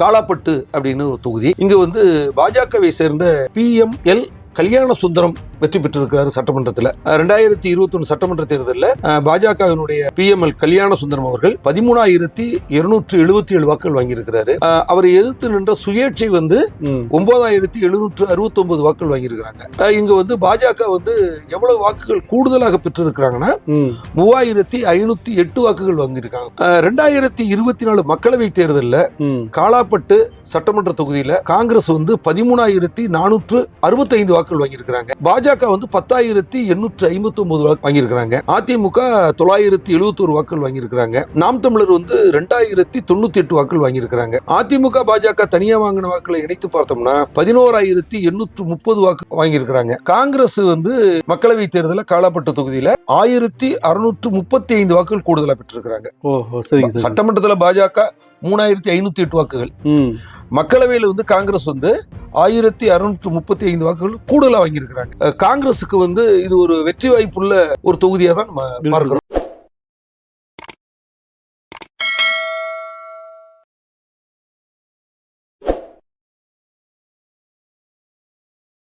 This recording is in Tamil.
காலாப்பட்டு அப்படின்னு ஒரு தொகுதி. இங்க வந்து பாஜகவை சேர்ந்த PML கல்யாண சுந்தரம் வெற்றி பெற்றிருக்கிறார் சட்டமன்றத்தில். 2021 சட்டமன்ற தேர்தலில் பாஜகவினுடைய PML கல்யாண சுந்தரம் அவர்கள் 13,277 வாக்குகள் வாங்கியிருக்கிறாரு. அவரை எதிர்த்து நின்ற சுயேட்சை வந்து 9,769 வாக்குகள் வாங்கியிருக்கிறாங்க. இங்க வந்து பாஜக வந்து எவ்வளவு வாக்குகள் கூடுதலாக பெற்றிருக்கிறாங்கன்னா 3,508 வாக்குகள் வாங்கியிருக்காங்க. 2024 மக்களவை தேர்தலில் காலாப்பட்டு சட்டமன்ற தொகுதியில் காங்கிரஸ் வந்து 13,465 வாக்குகள் வாங்கியிருக்கிறாங்க. பாஜக வந்து 10,859 வாக்கு வாங்கியிருக்கிறாங்க. அதிமுக 971 வாக்குகள் வாங்கியிருக்கிறாங்க. நாம் தமிழர் வந்து 2,098 வாக்குகள் வாங்கியிருக்கிறாங்க. அதிமுக பாஜக தனியா வாங்கின வாக்குகளை இணைத்து பார்த்தோம்னா 11,830 வாக்கு வாங்கியிருக்கிறாங்க. காங்கிரஸ் வந்து மக்களவை தேர்தலில் காலாப்பட்டு தொகுதியில் 1,635 வாக்குகள் கூடுதலாக பெற்றிருக்கிறாங்க. சட்டமன்றத்தில் பாஜக 3,508 வாக்குகள், மக்களவையில் வந்து காங்கிரஸ் வந்து 1,635 வாக்குகள் கூடுதலா வாங்கியிருக்கிறாங்க. காங்கிரஸுக்கு வந்து இது ஒரு வெற்றி வாய்ப்புள்ள ஒரு தொகுதியாக தான் பார்க்கிறோம்.